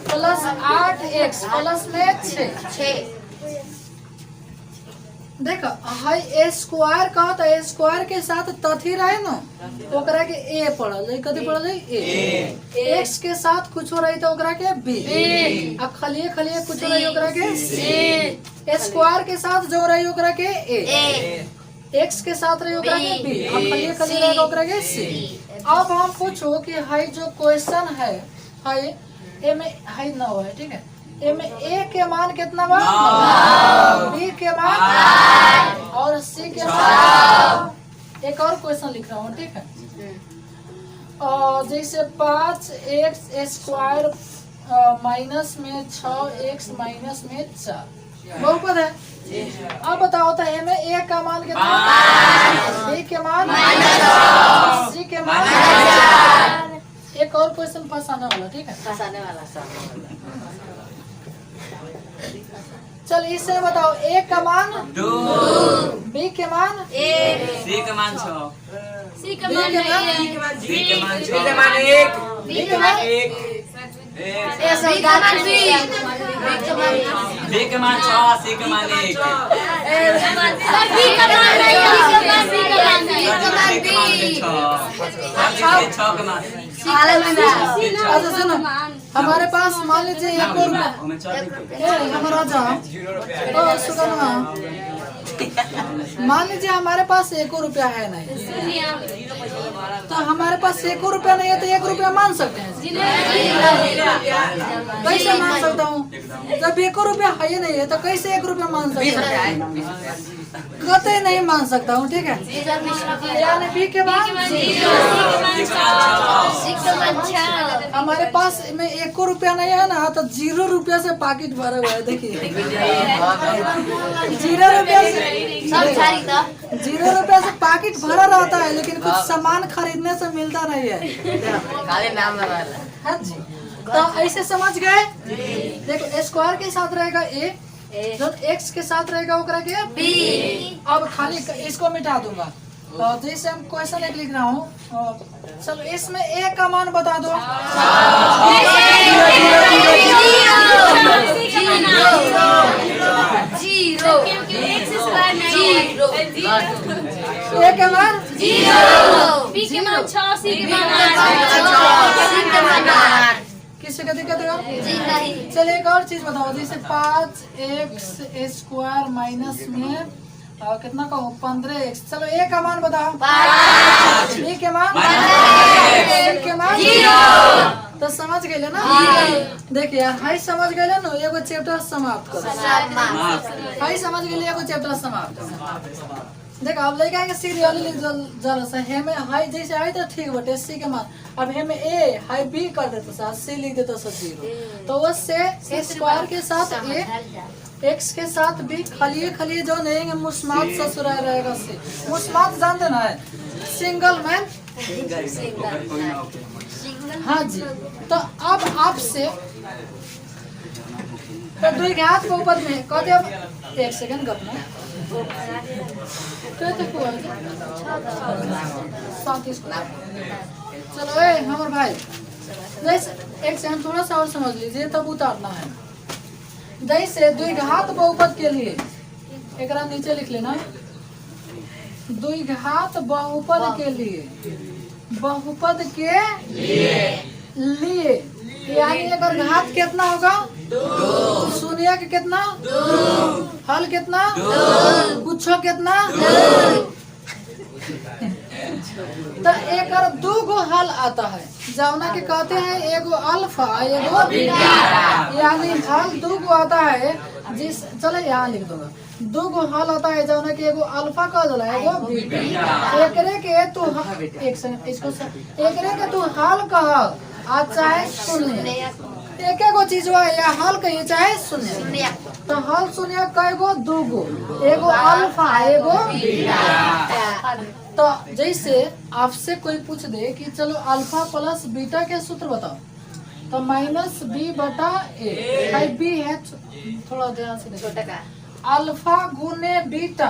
plus 8x plus में 6। देखो हाई ए स्क्वायर का तो ए स्क्वायर के साथ तथी रहे न ओकरा के ए पढ़ल जाई कथी पढ़ल जाई ए एक्स के साथ कुछ रही तो ओकरा के बी आ खलिए खलिए कुछ रही ओकरा के सी ए स्क्वायर के साथ जो रही ओकरा के ए एक्स के साथ रही ओकरा के बी आ खलिए खलिए रही ओकरा के सी। अब हम पूछो कि हाई जो क्वेश्चन है हाई ए में हाई 9 है ठीक है ए में ए के मान कितना बा बी के मान और सी के मान। एक और क्वेश्चन लिख रहा हूँ ठीक है जैसे 5x स्क्वायर माइनस में 6x माइनस में 4 बहुपद है। अब बताओ तो ए में ए का मान कितना बी के मान सी के मान। एक और क्वेश्चन फंसाने वाला ठीक है फंसाने वाला चल इससे बताओ ए का मान 2 बी के मान सी के मान 6 सी का मान सी के मान 6 बी के मान ए सी का मान बी बी के मान 6 सी के मान 1 बी का मान नहीं बी का मान सी के मान 6 के मान अच्छा सुनो हमारे पास मान लीजिए 1 रुपया हमारा जा सुगनमा मान लीजिए हमारे पास 1 रुपया है नहीं तो हमारे पास 1 रुपया नहीं है तो 1 रुपया मान सकते हैं कैसे मान सकता हूँ जब 1 रुपया है ही नहीं है तो कैसे 1 रुपया मान सकता हूँ कतई नहीं मान सकता हूँ ठीक है यानी बी के बाद हमारे पास में 1 रुपया नहीं है ना तो 0 रुपया से पैकेट भरा हुआ है देखिए 0 रुपया से 0 रुपया से पैकेट भरा रहता है लेकिन कुछ सामान खरीदने से मिलता नहीं है हाँ जी। तो ऐसे समझ गए देखो स्क्वायर के साथ रहेगा ए जो एक्स के साथ रहेगा ओकरा के बी। अब खाली इसको मिटा दूंगा तो जैसे हम क्वेश्चन एक लिख रहा हूँ चलो इसमें ए का मान बता दो ए के मान बी के मान 6 सी के मान 8 किसी का दिक्कत है चलिए एक और चीज बताओ जैसे 5x स्क्वायर माइनस में कितना कहो 15x चलो ए का मान बताओ बी के मान सी के मान तो समझ गए ना देखिए हाई समझ गए ना एगो चैप्टर समाप्त करो हाई समझ गए एगो चैप्टर समाप्त देखो अब लड़का के सीरियली जल से हे में हाई जैसे आई तो ठीक बटे सी के मान अब हे में ए हाई बी कर देते सर सी लिख देते सर 0 तो उससे ए स्क्वायर के साथ ए एक्स के साथ बी खलिए खलिए जो नहीं मुस्मात ससुरा रहेगा सी मुस्मात जानते ना है सिंगल मैन हाँ जी। तो अब आपसे तो 2 के हाथ के ऊपर में कहते अब 1 सेकंड गपना चलो ए हमारे भाई जैसे एक से हम थोड़ा सा और समझ लीजिए तब उतारना है जैसे 2 घात बहुपद के लिए एक नीचे लिख लेना 2 घात बहुपद के लिए बहुपद के लिए यानी अगर घात कितना होगा 2 शून्य के कितना 2 हल कितना 2 गुच्छो कितना 2 तो एक 2 गो हल आता है जौना के कहते हैं एगो अल्फा एगो बीटा यानी हल 2 गो आता है जिस चलो यहाँ लिख दूंगा 2 गो हल आता है जौना के एगो अल्फा कह दिला एगो बीटा एकरे के तू एक सेकंड इसको एकरे के तू हल कह आ चाहे शून्य एक गो चीज या हल कहिए चाहे शून्य तो हल शून्य कई गो 2 गो एगो अल्फा एगो बीटा। तो जैसे आपसे कोई पूछ दे कि चलो अल्फा प्लस बीटा के सूत्र बताओ तो -b बटा a बी है थोड़ा ध्यान से छोटा का अल्फा गुने बीटा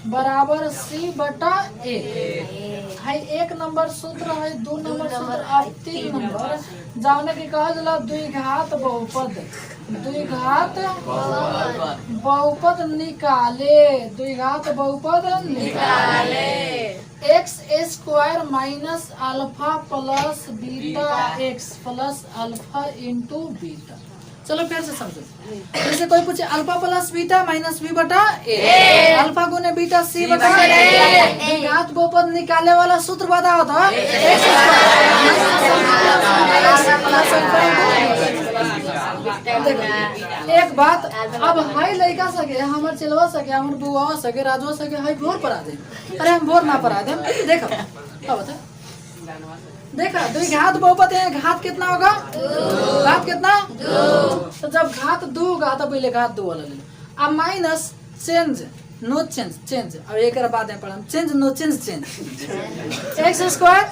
बराबर c बटा a है 1 नंबर सूत्र है 2 नंबर सूत्र और 3 नंबर जाने के कहा जला 2 घात बहुपद 2 घात बहुपद निकाले, द्विघात बहुपद निकाले। X square minus alpha plus beta x plus alpha into beta. चलो फिर से समझो। जैसे कोई पूछे alpha plus beta minus b बटा ए, अल्फा गुने बीटा सी बटा ए। द्विघात बहुपद निकाले वाला सूत्र बताओ तो एक बात। अब हाई लड़का सके हमर चलवा सके हमर बुआ सके राजवा सके हाई भोर पढ़ा दे। अरे हम भोर ना पढ़ा दे। देखो अब बता देखा द्विघात बहुपद है, घात कितना होगा? घात कितना? तो जब घात 2 होगा तो पहले घात 2 वाला ले लो। अब minus change no change change. अब एक बाद में पढ़ा change no change change. X square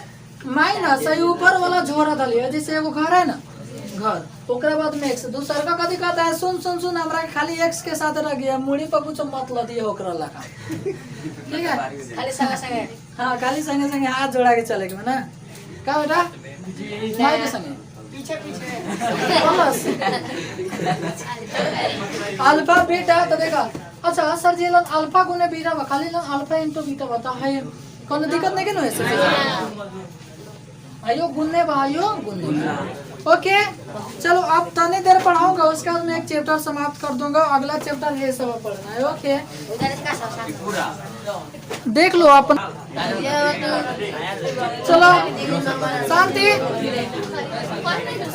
minus ऊपर वाला झोरा डालिए। जैसे एगो घर है ना, घर ओकरा बाद में एक्स दूसरा का कथी कहता है? सुन सुन सुन, हमरा खाली एक्स के साथ रह गया, मुड़ी पर कुछ मत लदिए ओकरा लगा। ठीक है, खाली संगे संगे। हाँ खाली संगे संगे हाथ जोड़ा के चले गए ना। क्या बेटा? माई के संगे पीछे पीछे अल्फा बीटा तो देखा। अच्छा सर जी लन अल्फा गुने बीटा बा, खाली लन अल्फा इंटू बीटा बता है, कोनो दिक्कत नहीं के नो ऐसे? आयो गुन्ने भाइयों गुन्ने। ओके चलो अब तने देर पढ़ाऊंगा, उसके बाद मैं एक चैप्टर समाप्त कर दूंगा। अगला चैप्टर है सब पढ़ना है। ओके देख लो अपन। चलो शांति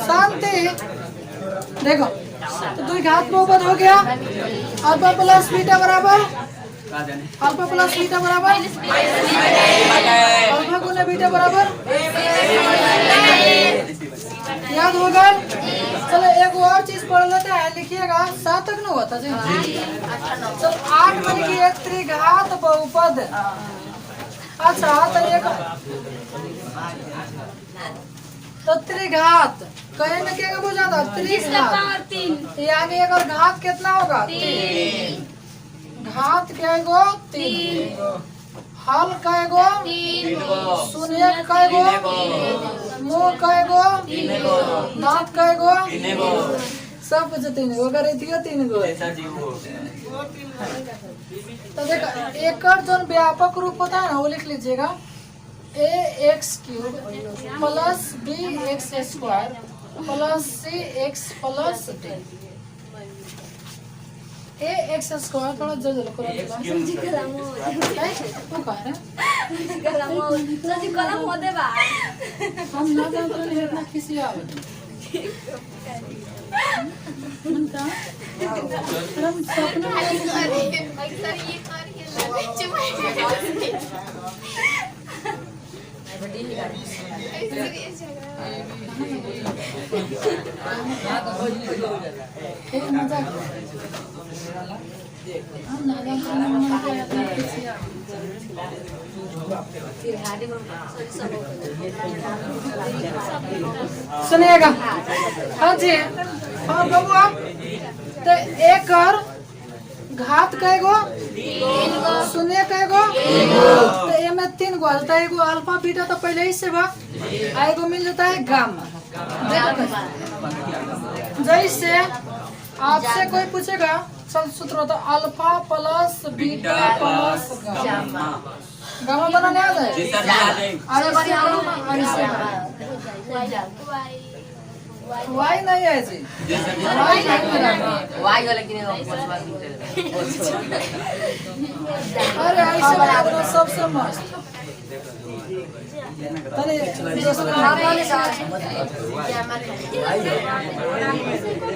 शांति। देखो तो द्विघात बहुपद हो गया। अल्फा प्लस बीटा बराबर अल्फा प्लस बीटा बराबर अल्फा गुना बीटा बराबर याद होगा। चलो एक और चीज पढ़ लेते हैं, लिखिएगा 7 तक न हुआ था जी। चलो 8 में लिखिए त्रिघात बहुपद। अच्छा तो त्रिघात कहे में क्या हो जाता? त्रिघात यानी अगर घात कितना होगा? 3। घात क्या गो? 3। हल कहे गो? 3 शून्य कहे गो? मुँह कहे गो? दांत कहे गो? सब कुछ 3 गो। अगर 3 गो तो देखो एक जो व्यापक रूप होता है ना वो लिख लीजिएगा। ax³ plus bx² plus cx plus d। ax² थोड़ा जल्दी लो करो। हम ना जानते हैं इतना किसी आवे हम सपना सुनिएगा। हाँ जी हाँ बाबू आप तो एक और घात कहे गो? 0 कहे गो? तो ये में 3 गो आता है। एगो अल्फा बीटा तो पहले ही से बा, एगो मिल जाता है गामा। जैसे आपसे कोई पूछेगा चल सूत्र होता alpha plus beta plus gamma. Gamma बनाने आ जाए वाई नहीं है जी। वाई वाला किने अरे ऐसे बना दो सबसे मस्त।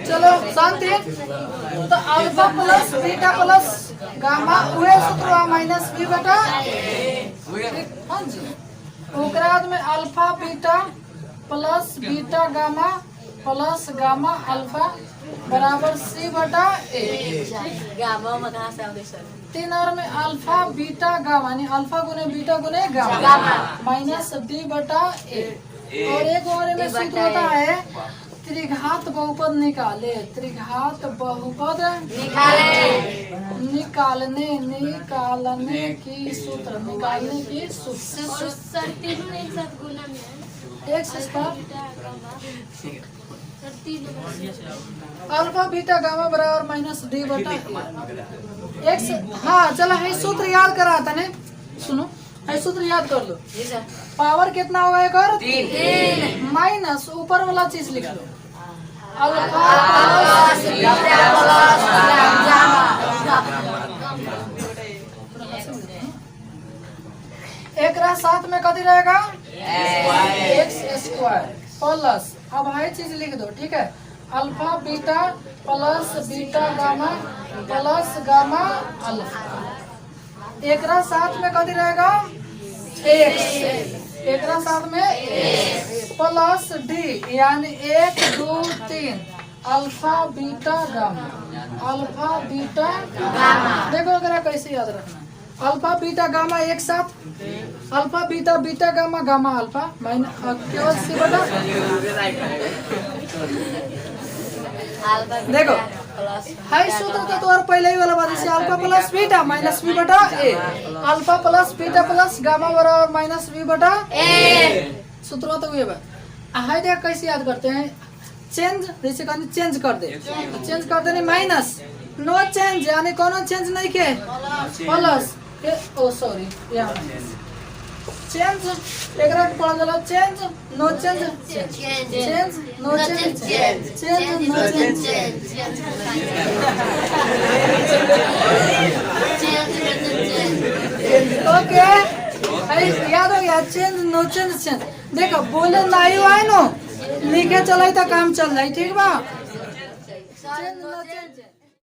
चलो शांति। तो alpha plus beta plus gamma उहे सूत्र माइनस बी बटा। हाँ जी ओकरा बाद में alpha beta plus beta gamma plus gamma alpha बराबर सी बटा ए। गामा में कहां से आवे सर? 3 और में अल्फा बीटा गामा यानी अल्फा गुने बीटा गुने गामा माइनस डी बटा ए। और एक और में सूत्र होता है त्रिघात बहुपद निकाले। त्रिघात बहुपद निकालने की सूत्र। निकालने की सूत्र। X square alpha beta gamma बराबर माइनस डी बटा एक्स। हाँ चलो है सूत्र याद करा था ने, सुनो है सूत्र याद कर लो। पावर कितना होगा एक और 3 माइनस ऊपर वाला चीज लिख लो alpha plus beta plus gamma. एक रहा साथ में कथी रहेगा एक्स स्क्वायर प्लस, अब हाई चीज लिख दो ठीक है, alpha beta plus beta gamma plus gamma alpha. एक रहा साथ में कथी रहेगा एक्स, एक रहा साथ में प्लस डी यानी 1 2 3 alpha beta gamma, alpha beta gamma. देखो अगर कैसे याद रखना, अल्फा बीटा गामा एक साथ, alpha beta beta gamma gamma alpha minus केवल सी बटा। देखो हाई सूत्र तो और पहले ही वाला बात है, alpha plus beta minus b बटा a, alpha plus beta plus gamma बराबर माइनस बी बटा ए। सूत्र तो ये बात। हाई देख कैसे याद करते हैं, चेंज जैसे कहते चेंज कर दे, चेंज कर देने माइनस, नो चेंज यानी कोनो चेंज नहीं के प्लस ओ सॉरी यहाँ चेंज एक रट पढ़ गया change no change change no change change no change. Okay याद हो गया चेंज नो चेंज चेंज। देखो बोले नहीं हुआ है नो लिखे चलाई तो काम चल रहा है ठीक बा। Change no change.